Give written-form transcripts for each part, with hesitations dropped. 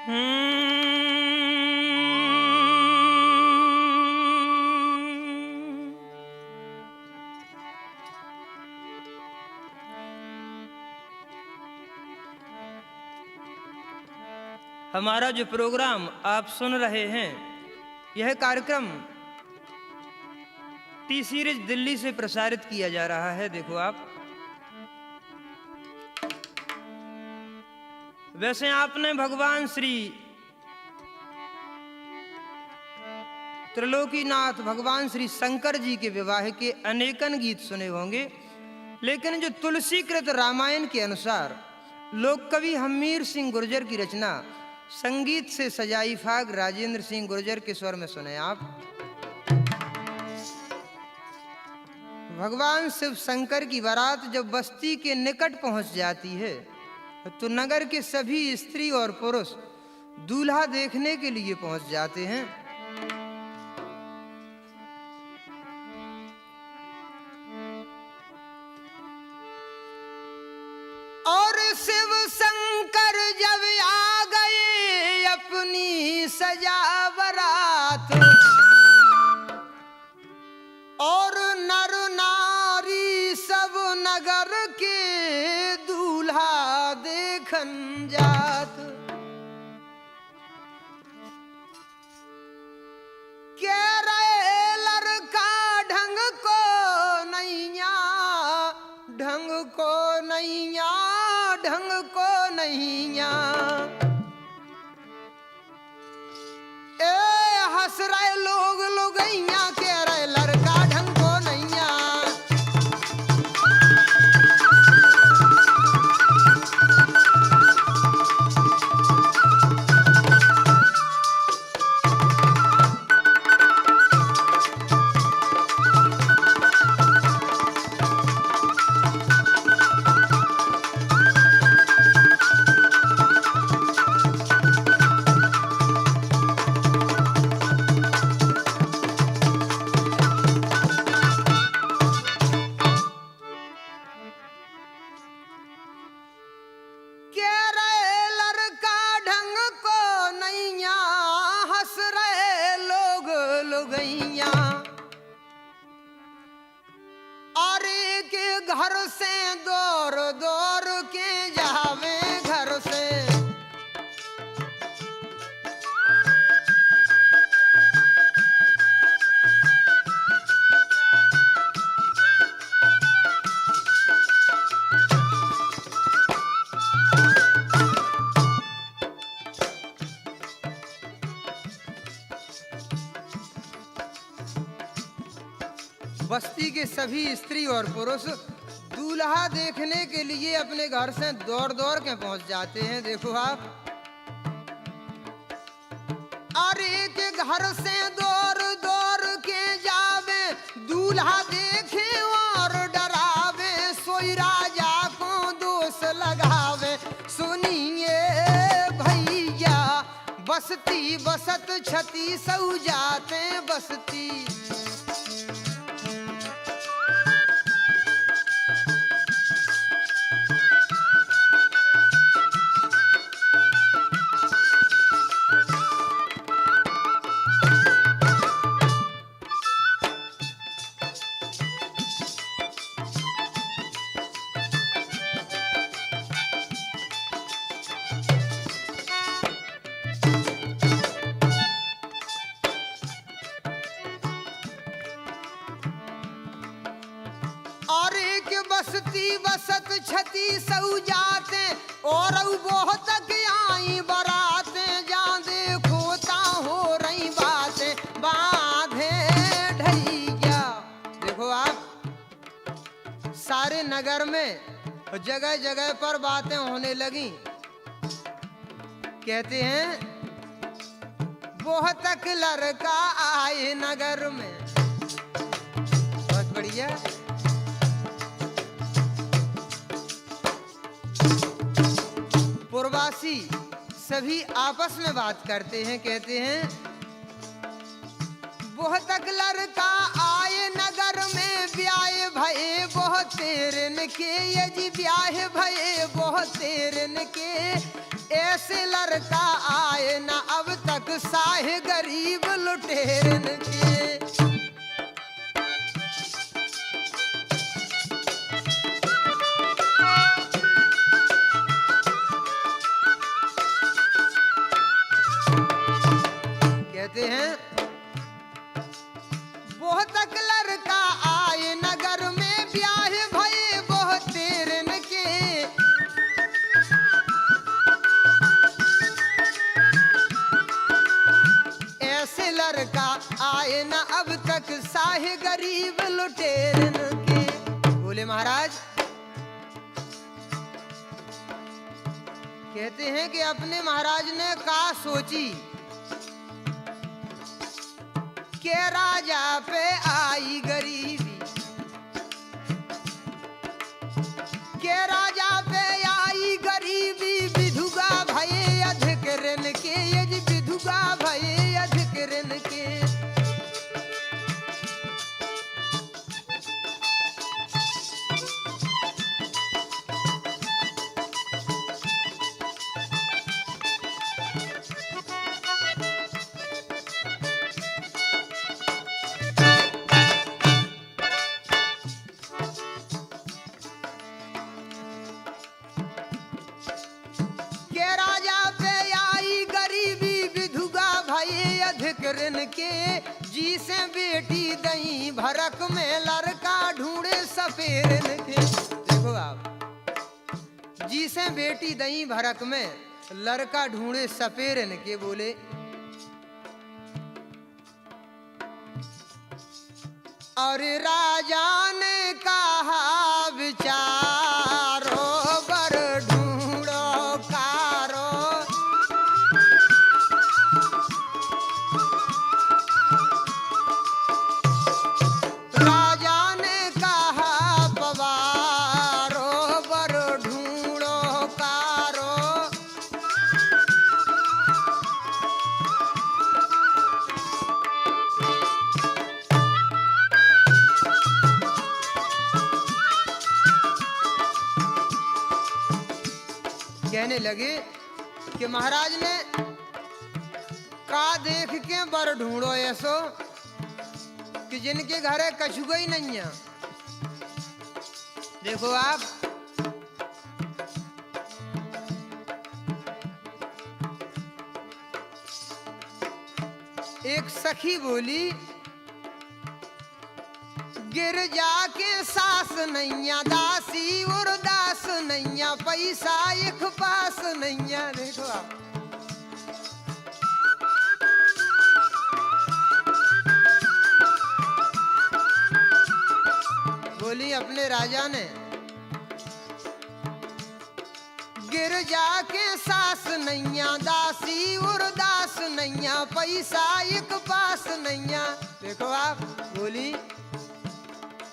हमारा जो प्रोग्राम आप सुन रहे हैं, यह कार्यक्रम टी सीरीज दिल्ली से प्रसारित किया जा रहा है। देखो आप, वैसे आपने भगवान श्री त्रिलोकीनाथ भगवान श्री शंकर जी के विवाह के अनेकन गीत सुने होंगे, लेकिन जो तुलसीकृत रामायण के अनुसार लोक कवि हमीर सिंह गुर्जर की रचना संगीत से सजाई फाग राजेंद्र सिंह गुर्जर के स्वर में सुने आप। भगवान शिव शंकर की बारात जब बस्ती के निकट पहुंच जाती है तो नगर के सभी स्त्री और पुरुष दूल्हा देखने के लिए पहुंच जाते हैं। और शिव शंकर जब आ गए अपनी सजा बारात, और नर नारी सब नगर के दूल्हा देखन जात। कह रहे लड़का ढंग को नैया, ढंग को नैया, ढंग को नैया। ए हंस रहे लोग लुगैया, कह रहे लड़का ढंग को नैया। घर से दौड़ दौड़ के जावे घर से, बस्ती के सभी स्त्री और पुरुष दूल्हा देखने के लिए अपने घर से दौड़ दौड़ के पहुंच जाते हैं। देखो आप, अरे के घर से दौड़ दौड़ के जावे दूल्हा देखे और डरावे, सोई राजा को दोष लगावे। सुनिए भैया बसती बसत छती सऊ जाते बसती, बसती बसत छती सऊ जाते, और बहुत आई बराते जान देखोता हो रही बातें बांधे ढैया। देखो आप, सारे नगर में जगह जगह पर बातें होने लगी। कहते हैं बहुत लड़का आए नगर में। बहुत बढ़िया। पूर्वासी सभी आपस में बात करते हैं, कहते हैं बहुत लड़का आए नगर में, ब्याह भये बहुत तेरन के, ये जी ब्याह भये बहुत तेरन के, ऐसे लड़का आए ना अब तक साहे गरीब लुटेरन के। कहते हैं बहुत तक लड़का आए नगर में, ब्याह भये बहुत तेरन के, ऐसे लड़का आए ना अब तक साहे गरीब लुटेरन के। बोले महाराज, कहते हैं कि अपने महाराज ने का सोची के राजा पे आई गरीबी, के राजा पे आई गरीबी, विधुगा भये अधिक ऋण के, ये जी विधुगा भये अधिक ऋण के। ऋण के, जी से बेटी दही भरक में लड़का ढूंढे सफेरन के। देखो आप, जी से बेटी दही भरक में लड़का ढूंढे सफेरन के। बोले और राजा ने कहा विचारो बर ढूंढो कारो, कहने लगे कि महाराज ने का देख के बर ढूंढो ऐसो कि जिनके घर है कछुआ ही नहीं है। देखो आप, एक सखी बोली गिरजा के सास नैया, दासी और दास नैया, पैसा एक पास नैया। देखो आप, बोली अपने राजा ने गिरजा के सास नैया, दासी और दास नैया, पैसा एक पास नैया। देखो आप, बोली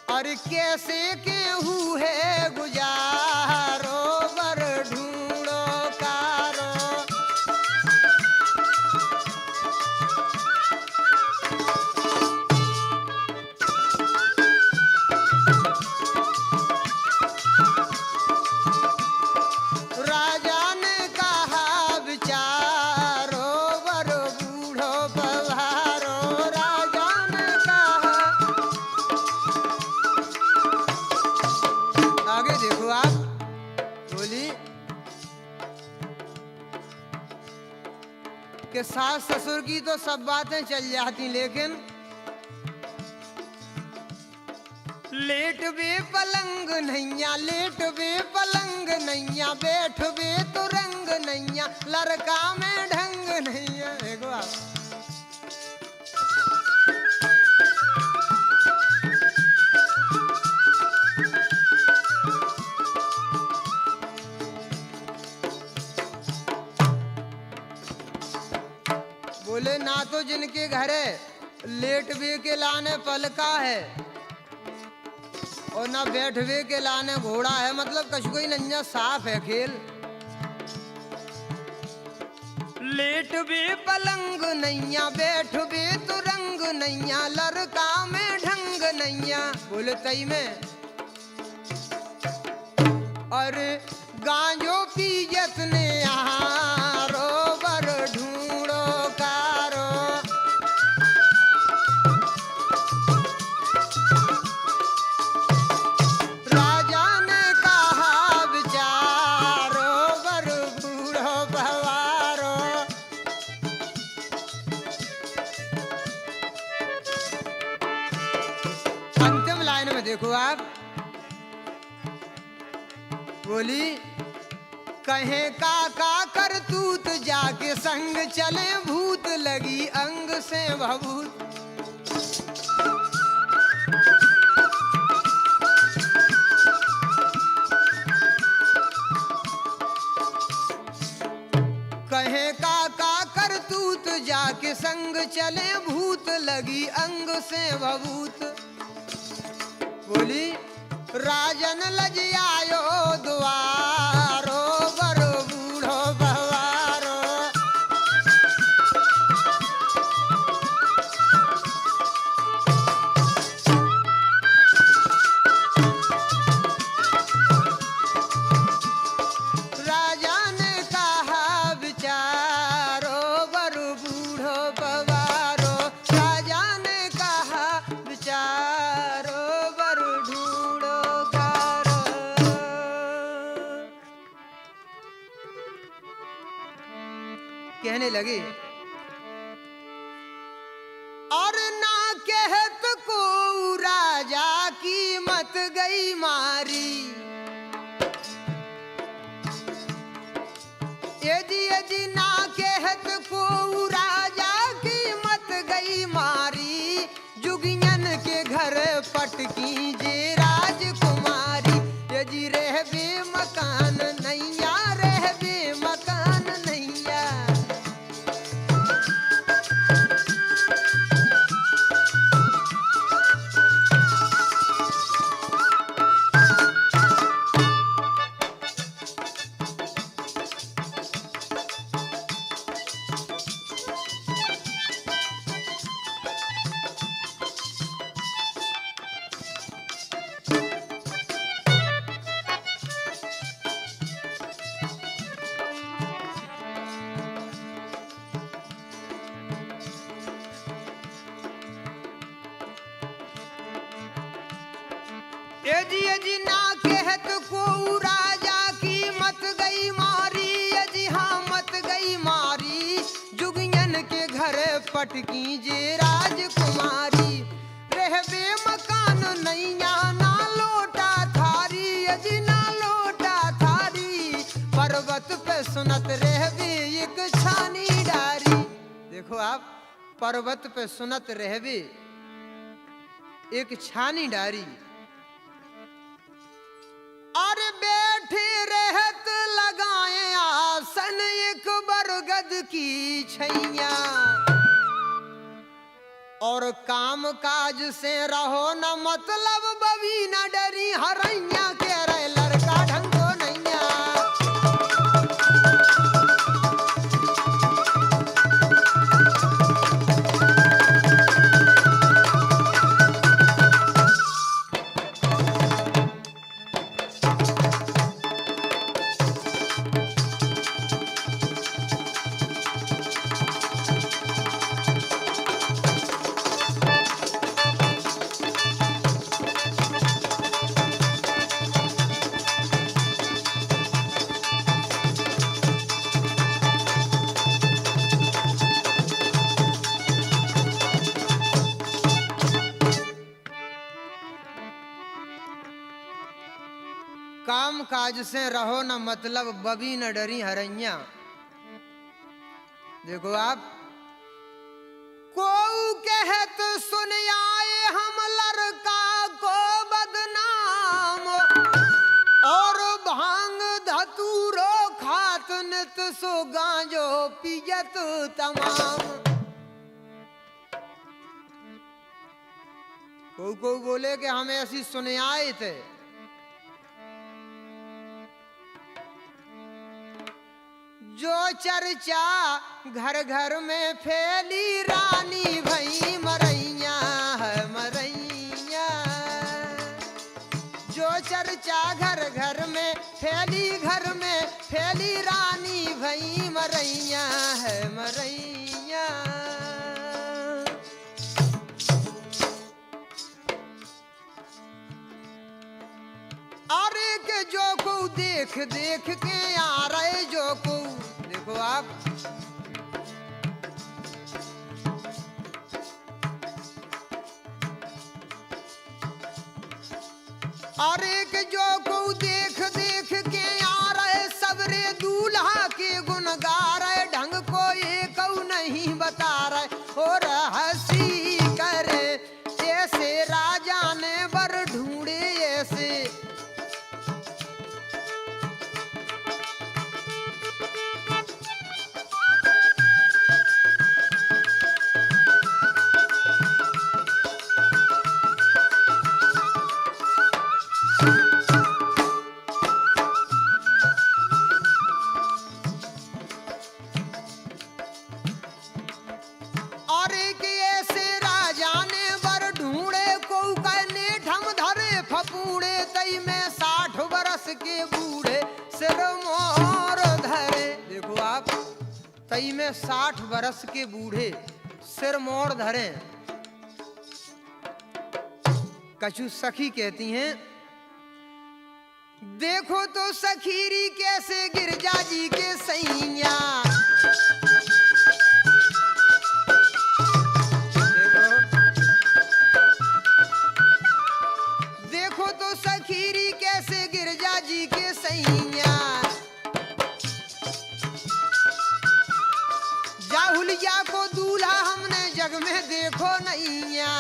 और कैसे केहू है गुजारो बर ढूंढो कारो, राजा ने कहा विचारो बर बूढ़ो पधारो, राजा ने कहा। आगे देखो आप, बोली कि सास ससुर की तो सब बातें चल जाती, लेकिन लेट बे पलंग नैया, लेट बे पलंग नैया, बैठ बे तो रंग नैया, लड़का में ढंग नैया। देखो आप, बोले ना तो जिनके घर लेटवे के लाने पलका है और ना बैठवे के लाने घोड़ा है, मतलब कछ कोई नंजा साफ है खेल। लेटवे पलंग नैया, बैठवे तो रंग नैया, लड़का में ढंग नैया। बोले तई में और गांजो पियत ने आरो बर ढूंढो कारो। राजा ने कहा विचारो बर बूढ़ो भवारो। अंतिम लाइन में देखो आप, बोली कहे काका करतूत जाके संग चले भूत लगी अंग से भभूत। कहे काका करतूत जाके संग चले भूत लगी अंग से भभूत। बोली राजन लज आयो द्वारो बर बूढ़ो भवारो। राजा ने कहा विचारो बर बूढ़ो भवारो। राजा ने कहा विचारो बर ढूंढो कारो। कहने लगे और ना कहत को राजा की मत गई मारी। यदि ना कहत को राजा की मत गई मारी। जुगियन के घर पटकी जे राजकुमारी। यदि रहबे मकान नैया रहबे मकान नैया। यदि ना कहत को राजा की मत गई मारी। यदि हाँ मत गई मारी। जुगियन के घर पटकी जे राजकुमारी। रहबे मकान नैया ना लोटा थारी। यदि ना लोटा थारी। पर्वत पे सुनत रहबे एक छानी डारी। देखो आप, पर्वत पे सुनत रहबे एक छानी डारी। और बैठे रहत लगाए आसन एक बरगद की छैया। और काम काज से रहो न मतलब बभी न डरी। हरैया के रे लड़का ढंगो नैया। काम काज से रहो न मतलब बबी न डरी हरैया। देखो आप, को कहत सुन आए हम लड़का को बदनाम। और भांग धतूरो खात नित सो गांजो पियत तमाम। को बोले कि हमें ऐसी सुन आए थे। जो चर्चा घर घर में फैली रानी भई मरैया है मरैया। जो चर्चा घर घर में फैली घर में फैली रानी भई मरैया है मरैया। अरे के जो को देख देख के आ रहे जो को देखो आप अरे के जो को देख देख के आ रहे सबरे दूल्हा के गुण गा रहे ढंग को एक नहीं बता रहे और हंसी करे ऐसे राजा ने बर ढूंढे ऐसे। के बूढ़े सिर मोर धरे देखो आप तई में 60 बरस के बूढ़े सिर मोर धरे। कछु सखी कहती हैं देखो तो सखीरी कैसे गिरजा जी के सैया। देखो तो सखीरी कैसे गिरजा जी के सैया। जाहुलिया को दूल्हा हमने जग में देखो नैया।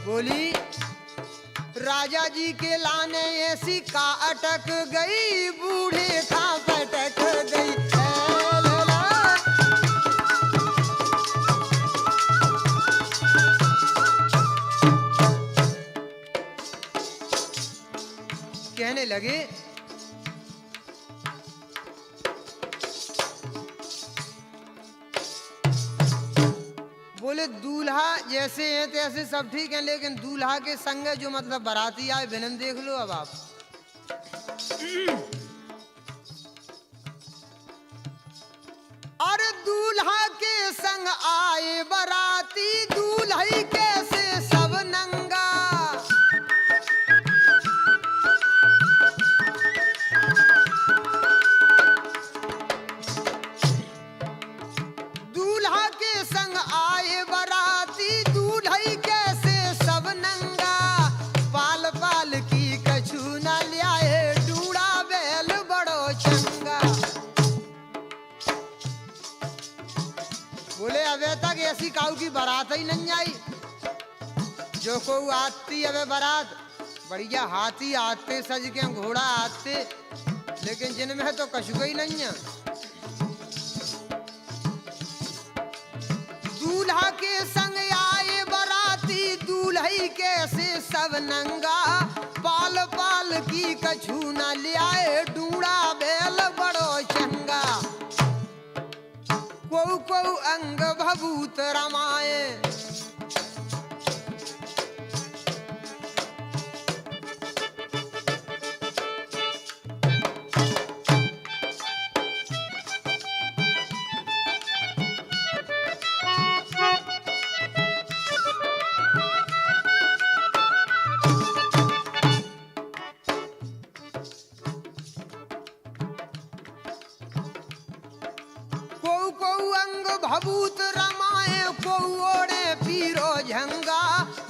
बोली राजा जी के लाने ऐसी का अटक गई बूढ़े का पटक गई। कहने लगे बोले दूल्हा जैसे हैं तैसे सब ठीक है लेकिन दूल्हा के संग जो मतलब बाराती आए विनम देख लो। अब आप अरे दूल्हा के संग आए बाराती दूल्हे कैसे सब नंगा। दूल्हा के संग आए बाराती दूल्हे कैसे सब नंगा। पाल पाल की कछु न लियाए डूड़ा बैल बड़ो चंगा। बोले अबे तक ऐसी काऊ की बारात ही नहीं आई। जो को आती अबे बारात बढ़िया हाथी आते सज के घोड़ा आते लेकिन जिनमें तो कछु ही नहीं है। दूल्हा के संग आए बाराती दूल्हे कैसे सब नंगा। पाल पाल की कछु न लियाए डूड़ा बैल बड़ो चंगा। को अंग भभूत रमाए भभूत रमाए को ओढ़े पीरो झंगा।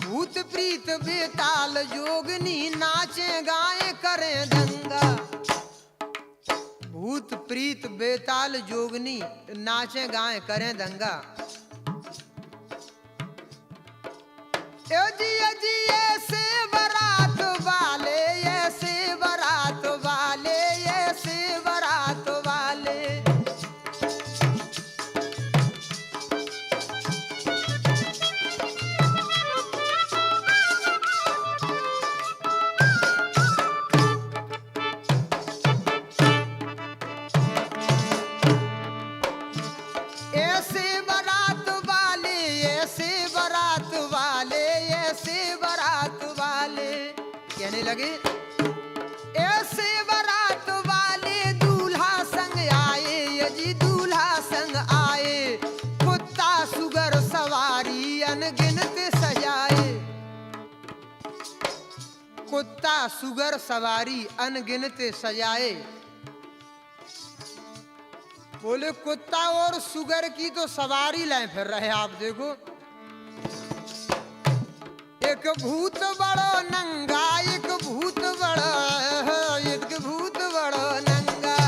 भूत प्रीत बेताल जोगनी नाचे गाए करे दंगा। भूत प्रीत बेताल जोगनी नाचे गाए करे दंगा। अजी ऐसे बारात वाले ऐसे बारात वाले ऐसे बारात वाले। ऐसे बारात वाले ऐसे बारात वाले ऐसे लगे, ऐसे बारात वाले दूल्हा संग आए, यजी दूल्हा संग आए, कुत्ता सुगर सवारी अनगिनत सजाए। कुत्ता सुगर सवारी अनगिनत सजाए। बोले कुत्ता और सुगर की तो सवारी लाए फिर रहे आप देखो। एक भूत बड़ो नंगा, एक भूत बड़ो, एक भूत बड़ो नंगा।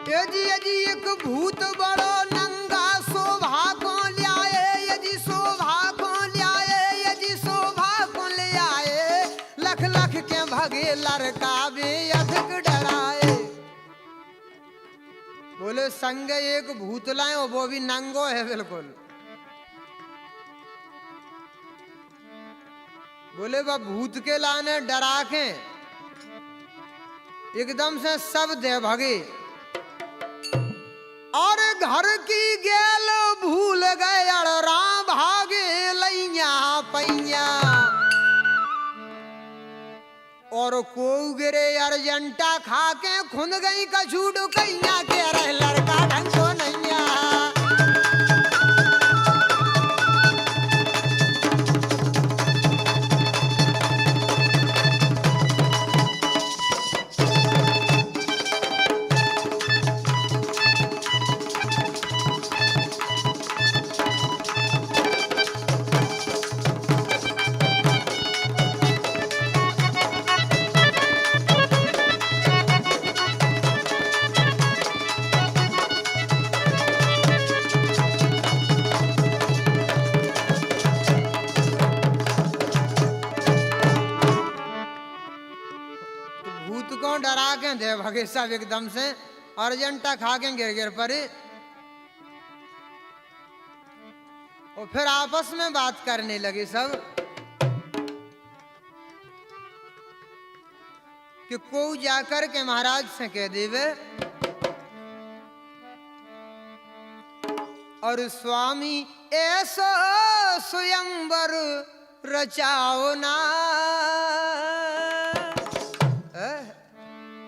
यदि यदि एक भूत बड़ो नंगा शोभा को ल्याए, यदि शोभा को ल्याए, यदि शोभा को ले आए, लख लख के भगे लड़कावे अधिक डराए। बोले संग एक भूत लाए, वो भी नंगो है बिल्कुल। बोले वह भूत के लाने डरा के एकदम से सब दे भगे, और घर की गेल भूल गए, राम भागे लैया पैया। और को गिरे अर्जेंटा खा के खुद गई कछूड कैया के, रह लड़का ढंगो नैया। डरा के दे भगे सब एकदम से, अर्जेंटा खा के गिर गिर पड़े। और फिर आपस में बात करने लगे सब कि को जाकर के महाराज से कह देवे, और स्वामी ऐसो स्वयंवर रचाओ ना।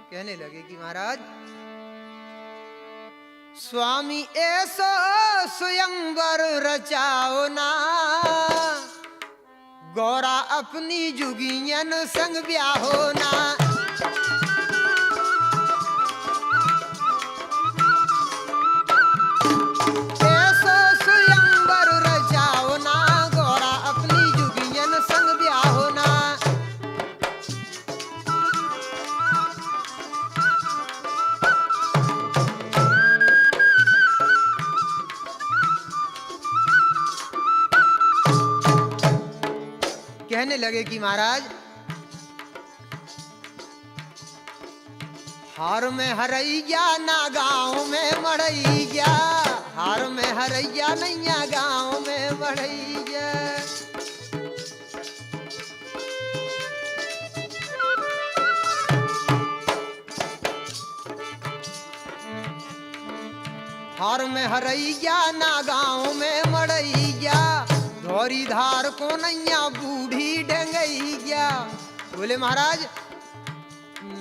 कहने लगे कि महाराज स्वामी ऐसो स्वयंवर रचाओ ना, गौरा अपनी जुगियन संग ब्याहो ना। ऐसो स्वयंवर रचाओ ना, गौरा अपनी जुगियन संग ब्याहो ना। कहने लगे कि महाराज हार में हरैया ना गाँव में मड़ैया, हार में हरैया नैया गाँव में मड़ैया। हार में हरैया ना गाँव में मड़ैया, धोरी धार को नैया बूढ़ी डंगैया। बोले महाराज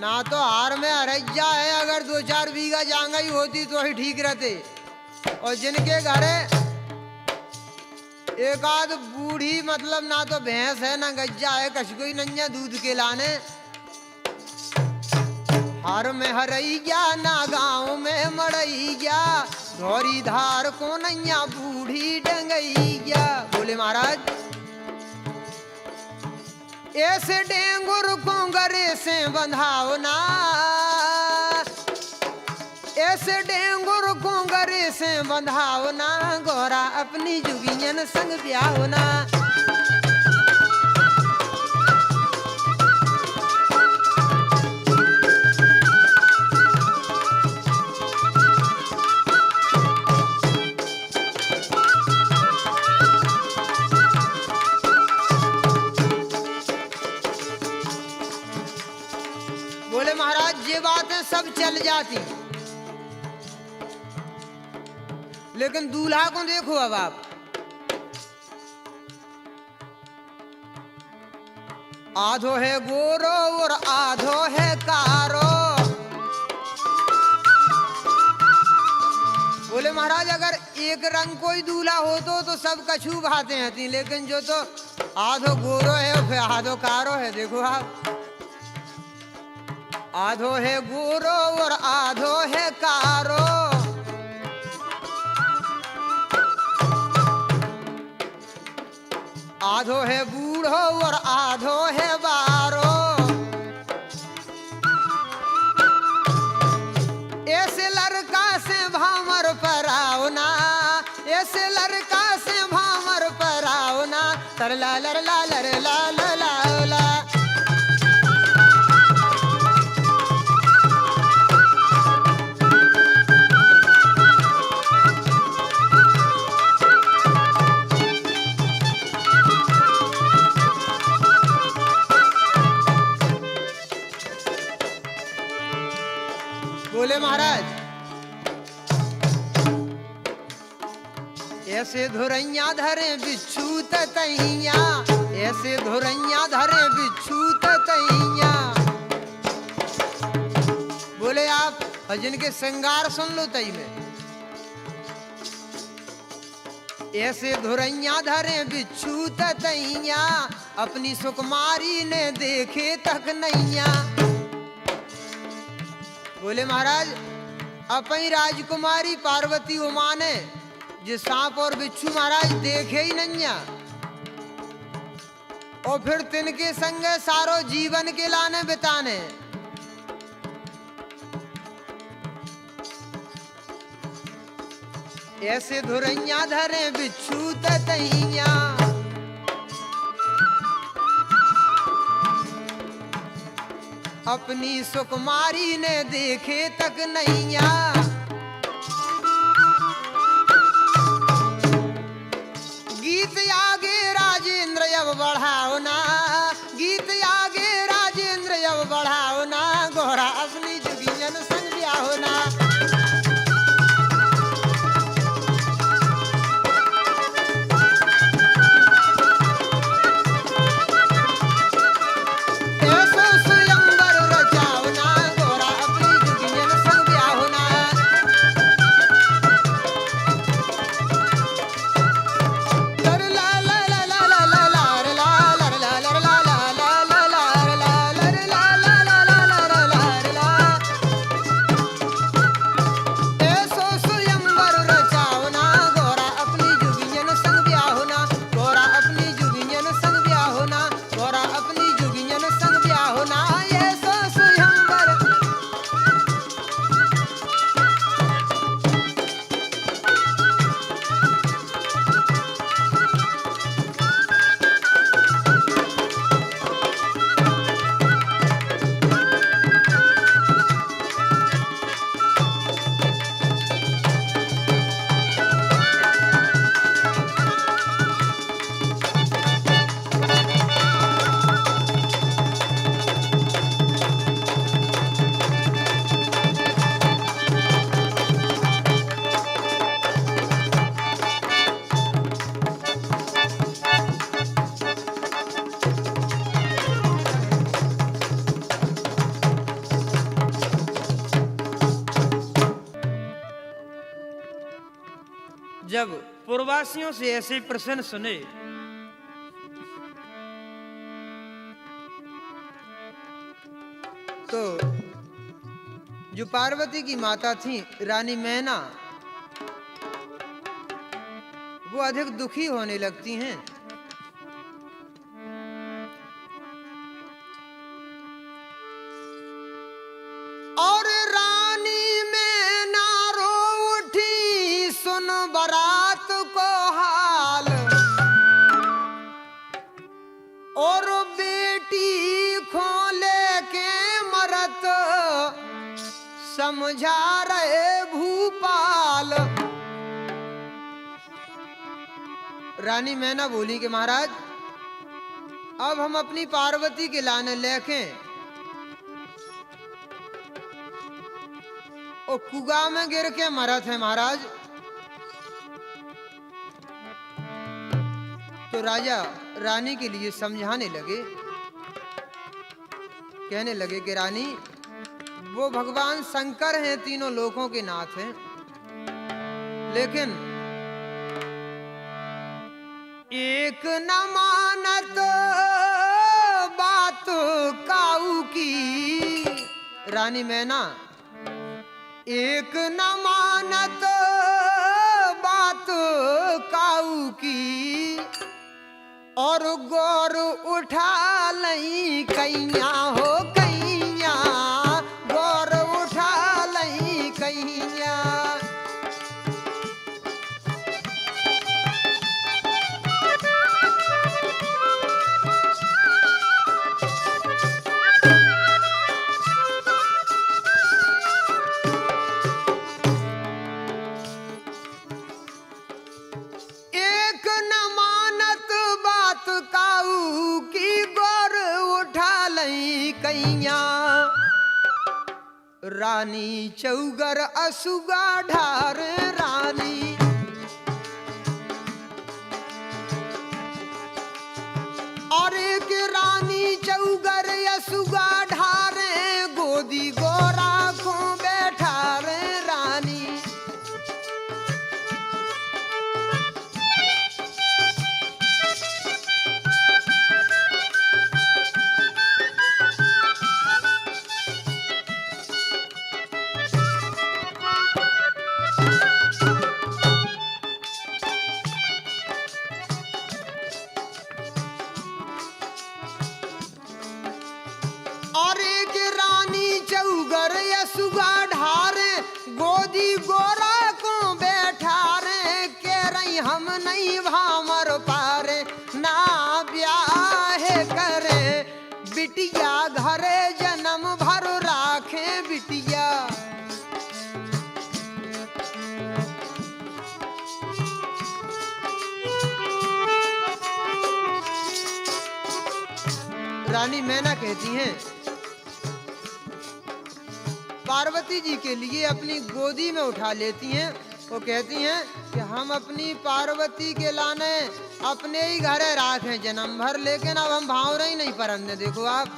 ना तो हार में हरैया है, अगर 2-4 बीघा जांगई होती तो ही ठीक रहते। और जिनके घरे एक आध बूढ़ी मतलब ना तो भैंस है ना गज्जा है, कछ कोई नैया दूध के लाने। हार में हरैया ना गाँव में मड़ैया, धोरी धार को नैया बूढ़ी डंगैया। बोले महाराज ऐसे डेंगुर को गरे से बंधाओ ना, ऐसे डेंगुर को गरे से बंधाओ ना, गौरा अपनी जुगियन संग ब्याहो ना। बोले महाराज ये बातें सब चल जाती, लेकिन दूल्हा को देखो अब आप। आधो है गोरो और आधो है कारो। बोले महाराज अगर एक रंग कोई दूल्हा हो तो सब कछू भाते हैं, लेकिन जो तो आधो गोरो है और फिर आधो कारो है। देखो आप, आधो है गोरो और आधो है कारो। आधो है बूढ़ो और आधो है बारो। ऐसे लड़का से भामर पर आओ ना, ऐसे लड़का से भामर पर आओ ना। तरला लरला लरला लला ला। बोले महाराज ऐसे धुरैया धरे बिच्छू ततैया, ऐसे धुरैया धरे बिच्छू ततैया। बोले आप भजन के श्रृंगार सुन लो तई में। ऐसे धुरैया धरे बिच्छू ततैया, अपनी सुकुमारी ने देखे तक नैया। बोले महाराज अपनी राजकुमारी पार्वती उमा ने जो सांप और बिच्छू महाराज देखे ही नैया, और फिर तिनके संग सारो जीवन के लाने बिताने। ऐसे धुरैया धरे बिच्छू ततैया, अपनी सुकुमारी ने देखे तक नैया। गीत आगे राजेंद्र अब बढ़ाओ ना, गीत आगे राजेंद्र अब बढ़ाओ ना। गोरा अपनी जुगियन संग ब्याहो ना। जब पूर्ववासियों से ऐसे प्रश्न सुने तो जो पार्वती की माता थी रानी मैना, वो अधिक दुखी होने लगती हैं। और रानी मैना रो उठी सुन बारात को हाल, और बेटी खोले के मरत समझा रहे भूपाल। रानी मैना बोली कि महाराज अब हम अपनी पार्वती के लाने लेके वो कुआ में गिर के मरत है महाराज। तो राजा रानी के लिए समझाने लगे, कहने लगे कि रानी, वो भगवान शंकर हैं, तीनों लोकों के नाथ हैं, लेकिन एक न मानत बात काऊ की। रानी मैना एक न मानत बात काऊ की, और गौर उठा लई कैया हो कैया, गौर उठा लई कैया। रानी चौगर असुगा ढार रानी, और एक रानी चौगर असुगा ढारे, गोदी गोरा को बैठा रे रानी। हम नहीं भामर पारे ना ब्याह करे, बिटिया घरे जन्म भर राखे बिटिया। रानी मैना कहती हैं, पार्वती जी के लिए अपनी गोदी में उठा लेती हैं। वो कहती हैं कि हम अपनी पार्वती के लाने अपने ही घरे राखे जन्म भर, लेकिन अब हम भावरे ही नहीं परंदे। देखो आप,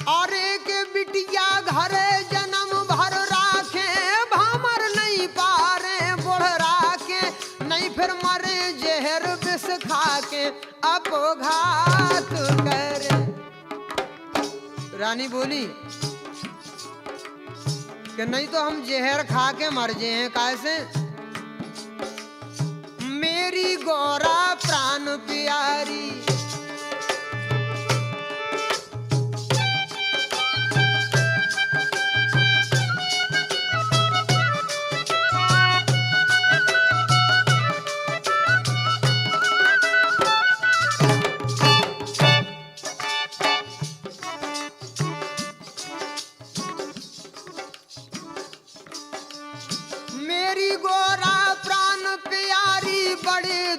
और एक बिटिया घरे जन्म भर राखे, भामर नहीं पारे बुढ़ राखे, नहीं फिर मरे जहर विष खाके अपघात करे। रानी बोली कि नहीं तो हम जहर खा के मर जाए। कैसे? मेरी गौरा प्राण प्यारी,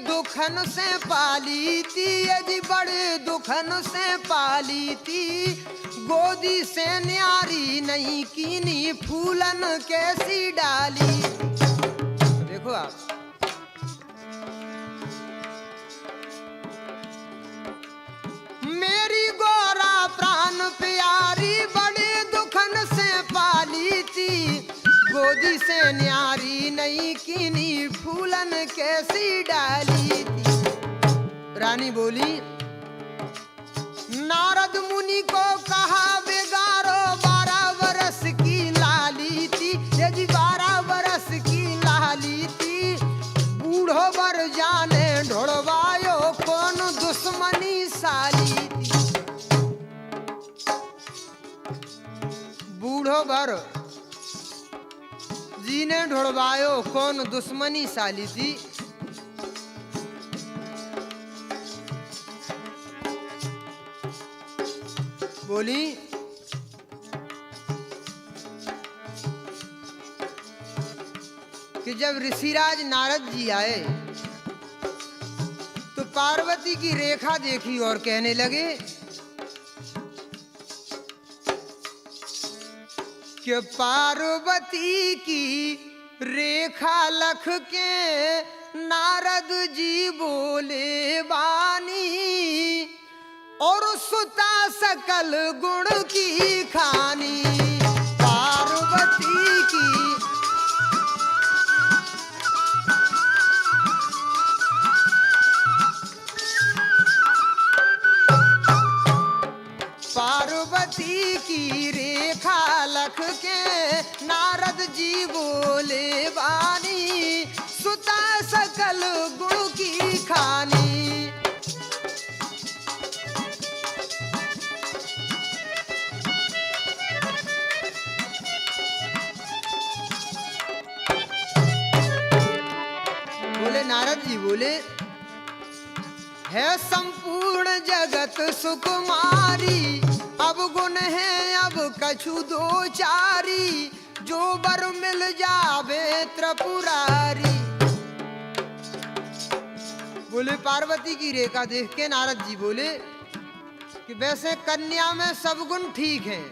दुखन से पाली थी, यदि बड़े दुखन से पाली थी, गोदी से न्यारी नहीं कीनी, फूलन कैसी डाली। देखो आप, मेरी गौरा प्राण प्यारी, बड़े दुखन से पाली थी, गोदी से न्यारी नहीं कीनी, फूलन कैसी डाली थी। रानी बोली, नारद मुनि को कहा बेगारो 12 बरस की लाली थी, यदि 12 बरस की लाली थी, बूढ़ो बर जाने ढोड़वायो कौन दुश्मनी साली थी। बूढ़ो बर जी ने ढोड़वायो कौन दुश्मनी साली थी। बोली, कि जब ऋषिराज नारद जी आए तो पार्वती की रेखा देखी और कहने लगे कि पार्वती की रेखा लख के नारद जी बोले बानी, और सुता सकल गुण की खानी। पार्वती की पार्वती की रेखा लख के नारद जी बोले बानी, सुता सकल गुण की खानी। बोले नारद जी बोले, है संपूर्ण जगत सुकुमारी, अब गुण है अब कछु दो चारी, जो बर मिल जावे त्रिपुरारी। बोले पार्वती की रेखा देख के नारद जी बोले कि वैसे कन्या में सब गुण ठीक हैं,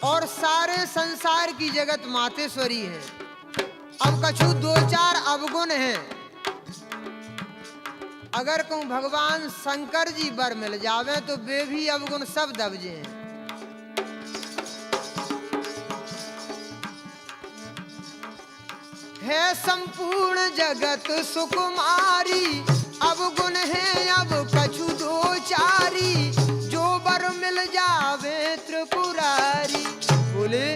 और सारे संसार की जगत मातेश्वरी है, अब कछु दो चार अवगुण हैं। अगर कहूँ भगवान शंकर जी बर मिल जावे तो वे भी अवगुण सब दबजे हैं। है संपूर्ण जगत सुकुमारी, अवगुण है अब कछु दो चारी, जो बर मिल जावे त्रिपुरारी। बोले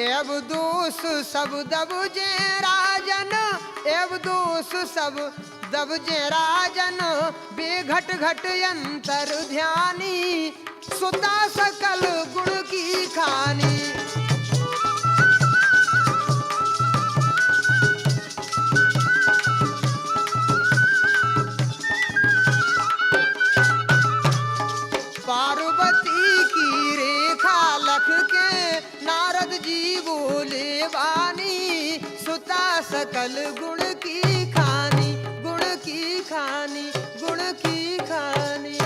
एव दोष सब दबजे राजन, एव दोष सब दबजे राजन, बेघट घट अंतर ध्यानी, सुता सकल गुण की खानी। पार्वती की रेखा लख के नारद जी बोले बानी, सुता सकल गुण की खानी, गुण की खानी, गुण की खानी।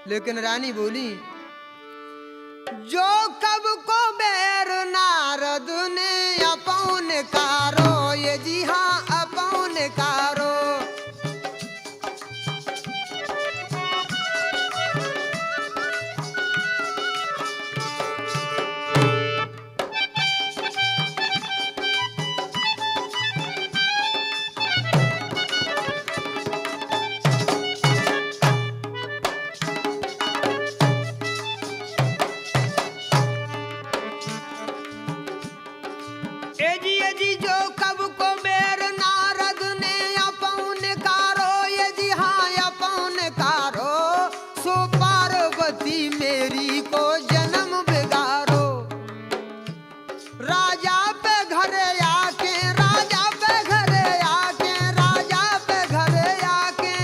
लेकिन रानी बोली, जो कब को बैर नारद ने अपौन कारो, ये जी हाँ अपौन कारो। एजी जो कब को बेर नारद ने अपौन कारो, ये जी हाँ अपौन कारो, सो पार्वती मेरी को जन्म बिगारो। राजा पे घरे आके, राजा पे घरे आके, राजा पे घरे आके,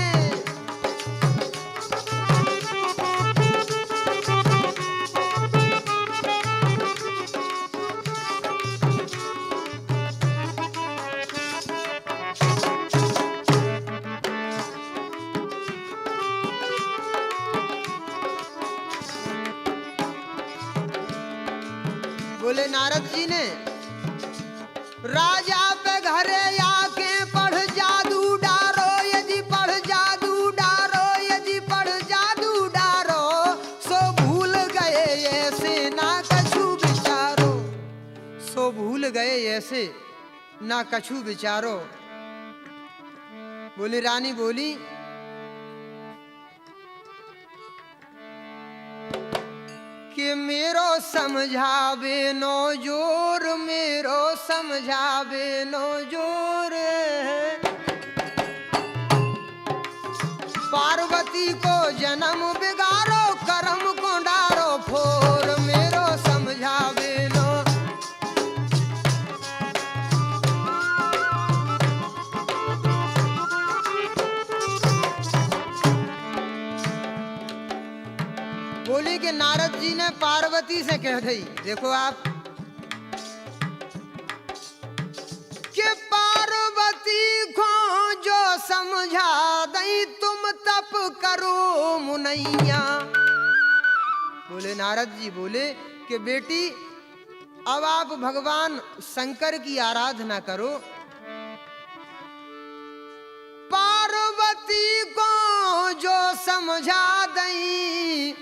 बोले नारद जी ने राजा पे घरे आके पढ़ जादू डारो, यदि पढ़ जादू डारो, यदि पढ़ जादू डारो, सो भूल गए ऐसे ना कछु विचारो, सो भूल गए ऐसे ना कछु विचारो। बोली रानी बोली, कि मेरो समझावे नो जोर, मेरो समझावे नो जोर। पार्वती को जन्म बिगारो, कर्म को डारो फोर, मेरो समझावे नो। बोली कि नारद जी ने पार्वती से कह दी, देखो आप कि पार्वती को जो समझा दई, तुम तप करो मुनैया। बोले नारद जी बोले कि बेटी अब आप भगवान शंकर की आराधना करो। पार्वती को जो समझा दई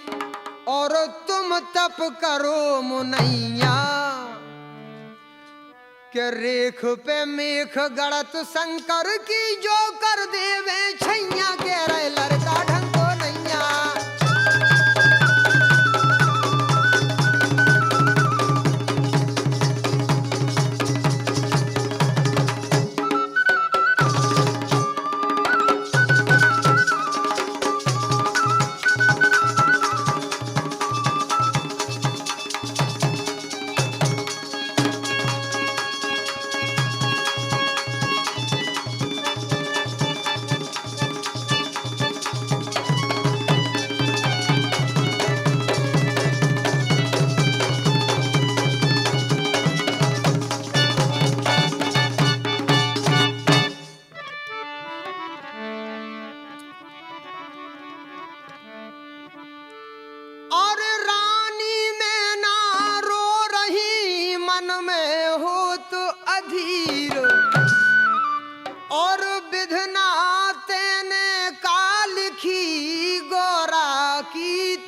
और तुम तप करो मुनैया, के रेख पे मेख गड़त शंकर की जो कर देवे छैया, के रे लड़का ढंग को नैया।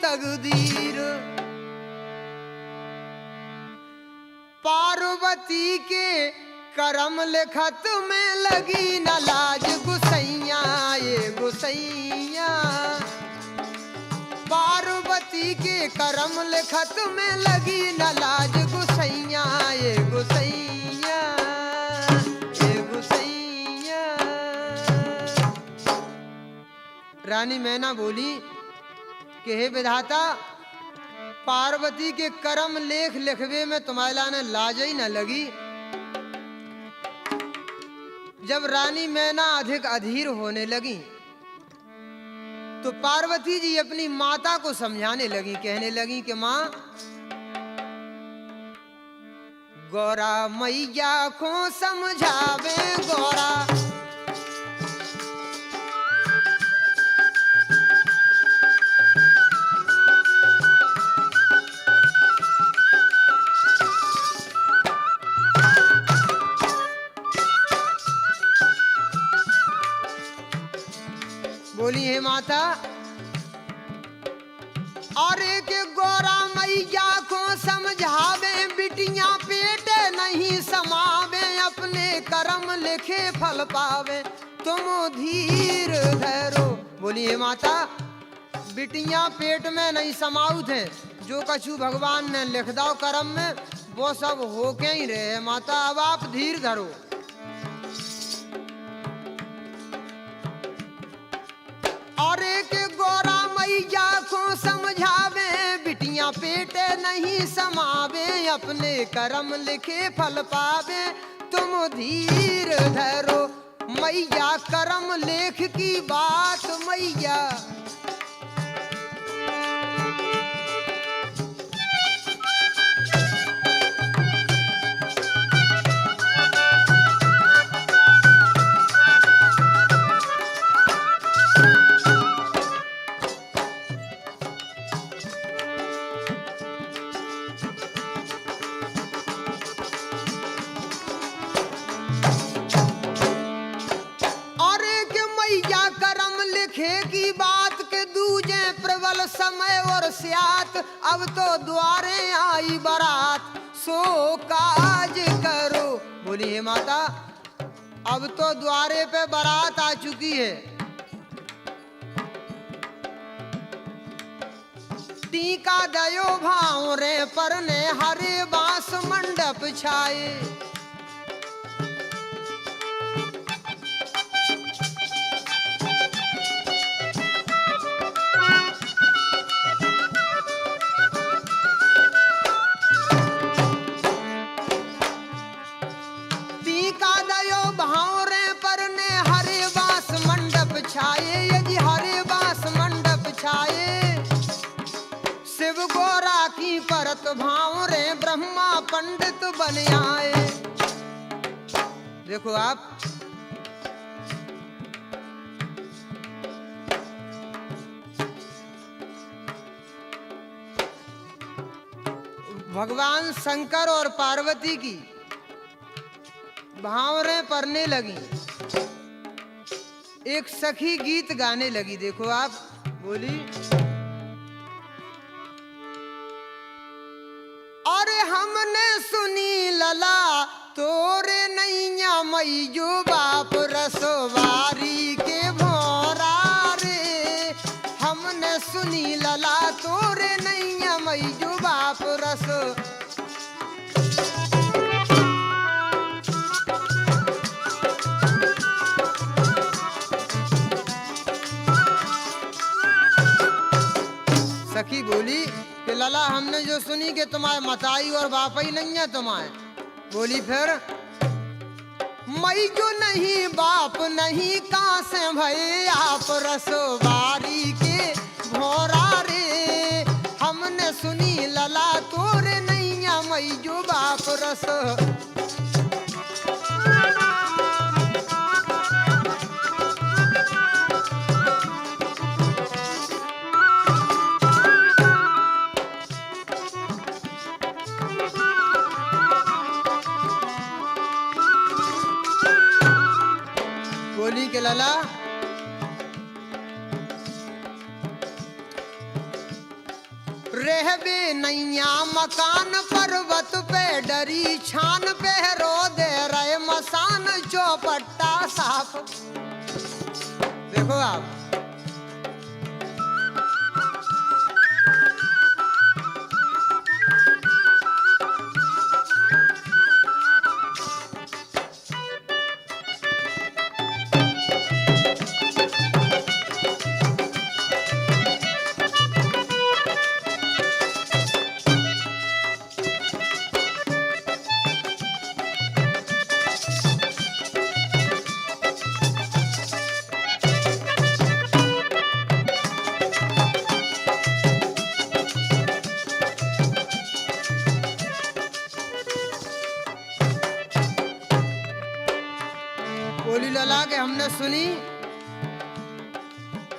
तकदीर पार्वती के करम लिखत में लगी न लाज गुसैया, ये गुसैया। पार्वती के करम लिखत में लगी न लाज गुसैया, ये गुसैया, ये गुसैया। रानी मैना बोली कि हे विधाता, पार्वती के कर्म लेख लिखवे में तुम्हारा ने लाज ही न लगी। जब रानी मैना अधिक अधीर होने लगी तो पार्वती जी अपनी माता को समझाने लगी, कहने लगी कि माँ, गौरा मैया को समझावे गौरा, बोली हे माता, और एक गौरा मैया को समझावे, बिटियां पेट नहीं समावे, अपने कर्म लिखे फल पावे, तुम धीर धरो। बोली हे माता, बिटियां पेट में नहीं समाउत है, जो कछु भगवान ने लिख दाओ कर्म में वो सब होके ही रहे। माता अब आप धीर धरो। और एक गौरा मैया को समझावे, बिटियां पेट नहीं समावे, अपने कर्म लिखे फल पावे, तुम धीर धरो। मैया कर्म लेख की बात मैया, की बात के दूजे प्रबल समय और स्यात, अब तो द्वारे आई बारात, सो काज करो। बोली हे माता, अब तो द्वारे पे बारात आ चुकी है। टीका दयो भाव रे पर ने हरे बांस मंडप छाए, परत भाव रे ब्रह्मा पंडित बन आए। देखो आप, भगवान शंकर और पार्वती की भावरें पड़ने लगी। एक सखी गीत गाने लगी। देखो आप, बोली, अरे हमने सुनी लला तोरे नैया मई जो बाप रसवारी के भोरा रे। हमने सुनी लला तोरे नैया मई जो बाप रस। सखी बोली कि लला हमने जो सुनी कि तुम्हारे मताई और बापई नहीं है तुम्हारे। बोली फिर, मई जो नहीं बाप नहीं कहाँ से भई आप रसवारी के भोरा रे। हमने सुनी लला तोरे नैया मई जो बाप रस। बोली के लला रहबे नैया मकान पर्वत पे डरी छान पे रो दे रहे मसान चौपट्टा साफ। देखो आप, बोली लला के हमने सुनी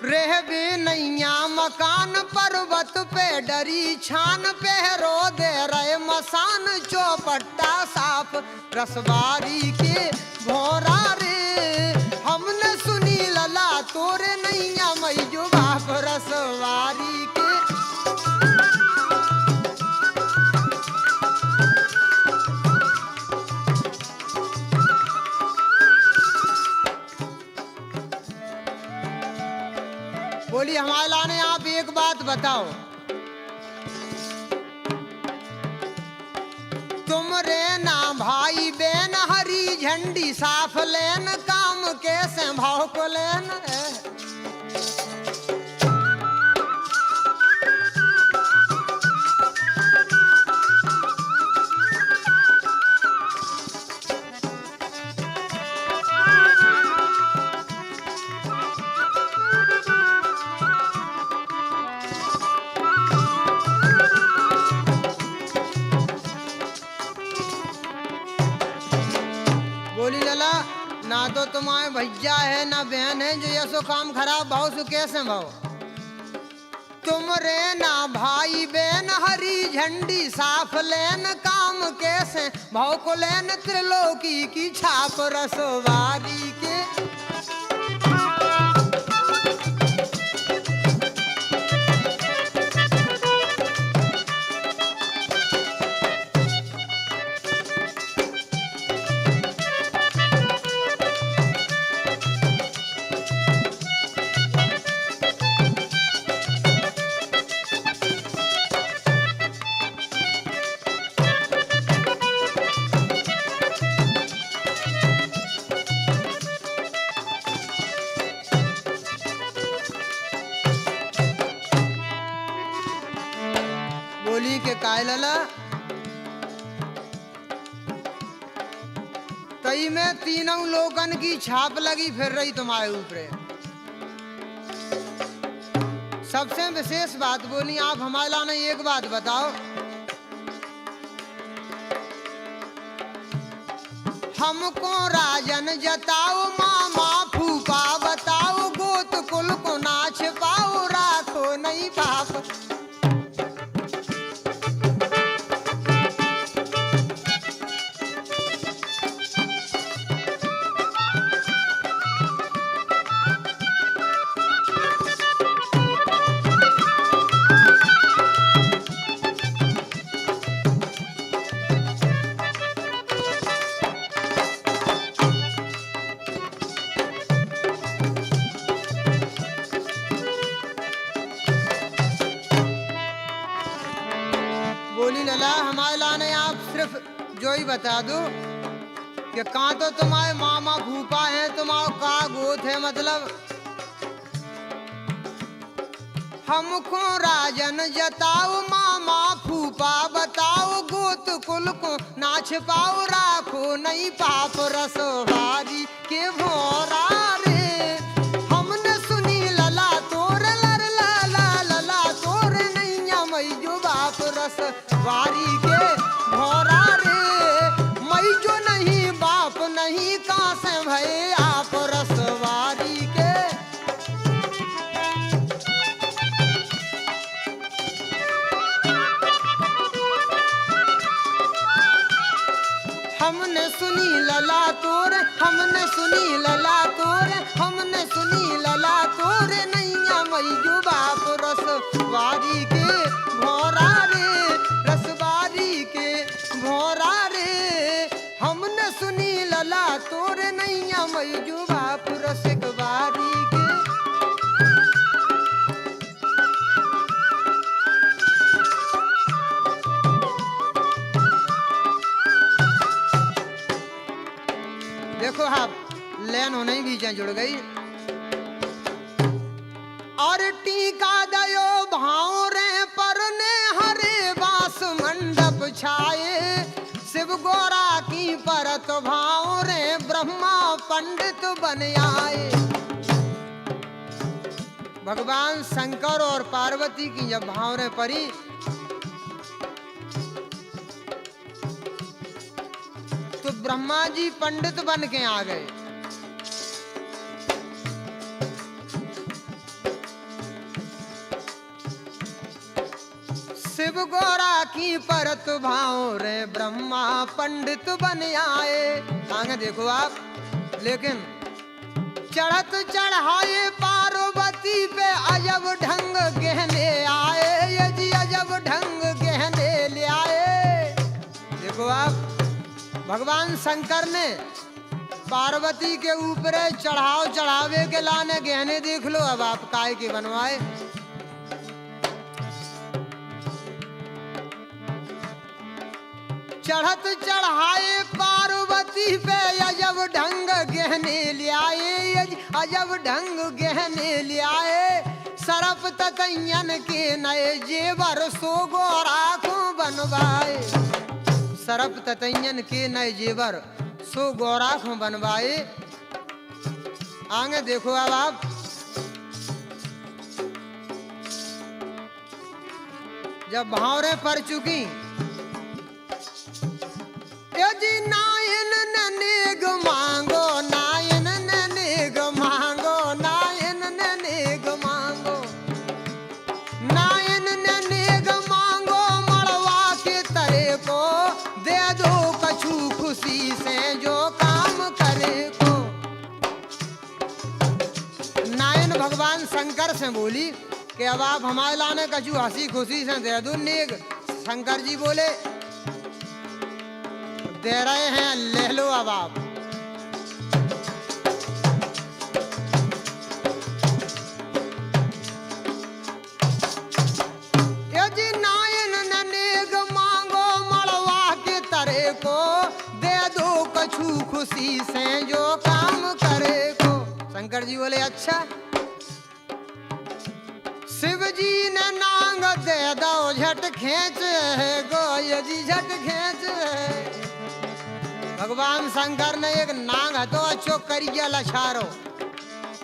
रहबे नैया मकान पर्वत पे डरी छान पे रो दे रहे मसान चौपट्टा साफ रसवारी के भोरा रे। हमने सुनी लला तोरे नैया मई जो बाप रसवारी के। बोली हमारे लाने आप एक बात बताओ, तुमरे ना भाई बहन हरी झंडी साफ लेन काम कैसे भाव को लेन। बोली लला ना तो तुम्हारे भैया है ना बहन है जो ये सो काम खराब भाव सु कैसे भाव। तुमरे ना भाई बहन हरी झंडी साफ लेन काम कैसे भाव को लेन त्रिलोकी की छाप रसवारी के। बोली के काय लला तई में तीनों लोगन की छाप लगी फिर रही तुम्हारे ऊपर। सबसे विशेष बात बोली आप हमारे लाने एक बात बताओ, हमको राजन जताओ मामा फूफा बताओ गोत कुल को ना छिपाओ राखो नहीं पाप। बोला हमारे लाने आप सिर्फ जो ही बता दो कि कहाँ तो तुम्हारे मामा फूफा है, तुम्हारा का गोत है, मतलब हमको राजन जताओ, मामा फूफा बताओ, गोत कुल को ना छिपाओ, राखो नहीं पाप रसवारी के भोरा रे। हमने सुनी लला तोर लर लाला लला तोर नैया मई जो बाप रसवारी के भोरा रे। मई जो नहीं बाप नहीं कहाँ से भये आप रसवारी के। हमने सुनी लला तोर, हमने सुनी लला तोर, हमने सुनी लला तोर नैया मई जो बाप रसवारी के भोरा रे, रसवारी के भोरा रे। हमने सुनी लला तोर नैया मई जो बाप रसवारी के। देखो आप लेन होने ही बीच जुड़ गई। और टीका दयो भाव रे पर ने हरे बास मंडप छाए, शिव गोरा की परत भाव रे ब्रह्मा पंडित बन आए। भगवान शंकर और पार्वती की जब भाव रे परी तो ब्रह्मा जी पंडित बन के आ गए। शिव गोरा की परत भाव रे ब्रह्मा पंडित बन आए। आगे देखो आप, लेकिन चढ़त चढ़ाए पार्वती पे अजब ढंग गहने आए, ये जी अजब ढंग गहने ले आए। देखो आप, भगवान शंकर ने पार्वती के ऊपर चढ़ावे के लाने गहने देख लो अब आप काय के बनवाए। चढ़त चढ़ाए पार्वती पे अजब ढंग गहने ले आए, अजब ढंग गहने ले आए। सरप ततैयन के नए जेवर सो गोरा को बनवाए, सरप ततैयन के नए जेवर सो गोरा को बनवाए। आगे देखो अब आप, जब भावरे पड़ चुकी यदि नायन नेग मांगो, नायन नेग मांगो, नायन नेग मांगो, नायन नेग मांगो, मड़वा के तरे को दे दो कछु खुशी से जो काम करे को। नायन भगवान शंकर से बोली कि अब आप हमारे लाने कछु हंसी खुशी से दे दो नेग। शंकर जी बोले दे रहे हैं, ले लो अब आप। यदि नायन नेग मांगो, मड़वा के तरे को दे दो कछु खुशी से जो काम करे को। शंकर जी बोले अच्छा। शिव जी ने नांग दे दो झट खींच गो, यदि झट खींच। भगवान शंकर ने एक नांग हतो अच्छो करिया लछारो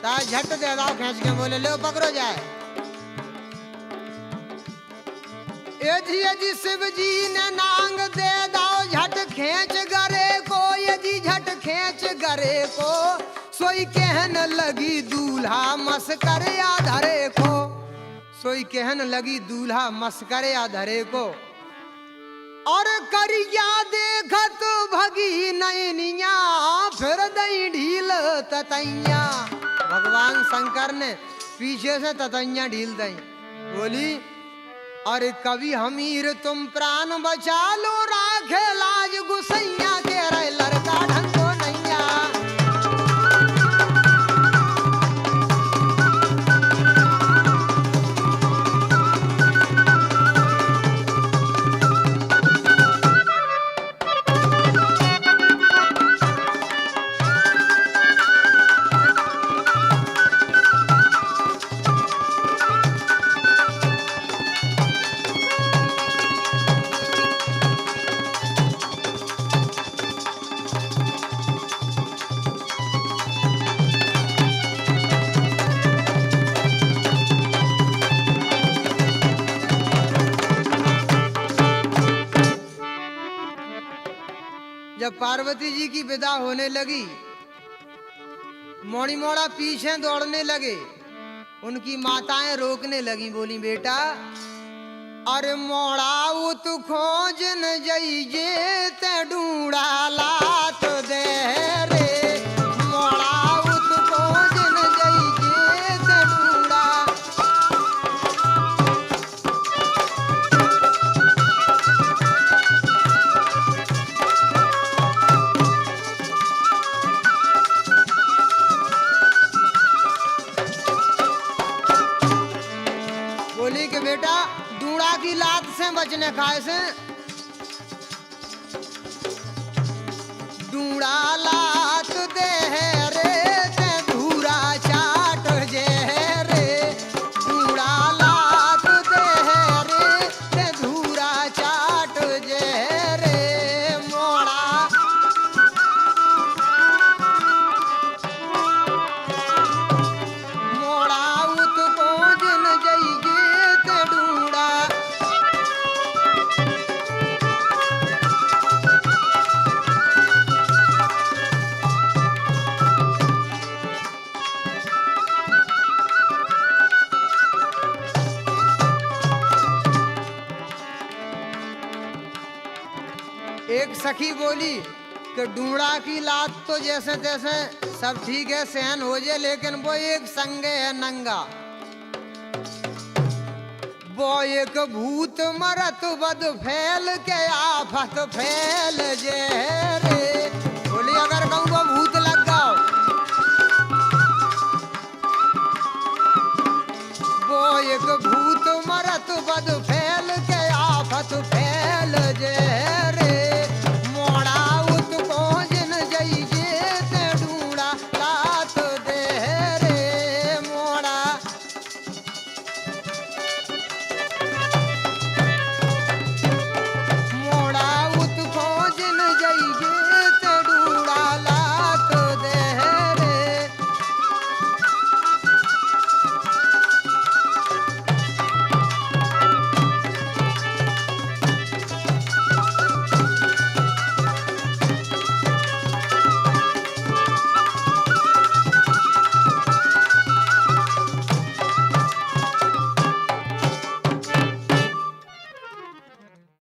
ता झट दे दाओ खींच के। बोले लो पकड़ो जाए। यदि शिव जी ने नांग दे दाओ झट खींच गरे को, यदि झट खींच गरे को। सोई कहन लगी दूल्हा मस्कर आधरे को, सोई कहन लगी दूल्हा मस्कर आधरे को। और करिया देखत भगी नैनिया, फिर दई ढील ततैया। भगवान शंकर ने पीछे से ततैया ढील दई। बोली अरे कवि हमीर तुम प्राण बचा लो, राखे लाज गुसैया के रे लड़का ढंगो नैया। जब पार्वती जी की विदा होने लगी, मोड़ी मोड़ा पीछे दौड़ने लगे। उनकी माताएं रोकने लगी, बोली बेटा अरे मोड़ा उत खोज न जइजे ते ढूंढा लात दे रे, मोड़ा उत खोज न जइजे ते ढूंढा। बोली कि बेटा डूड़ा की लात से बचने खाए से, डूड़ा लात दे रे ते धूरा चाट जे रे, डूड़ा लात दे रे ते धूरा चाट जे रे, मोड़ा मोड़ा उत खोज न जइगे ते ढूंढा। एक सखी बोली कि ढूंढा की लात तो जैसे तैसे सब ठीक है, सहन हो जाए, लेकिन वो एक संगे है नंगा, वो एक भूत मरत बद फैल के आफत फैल जे रे। बोली अगर कहूँ को भूत लग गओ, वो एक भूत मरत बद फैल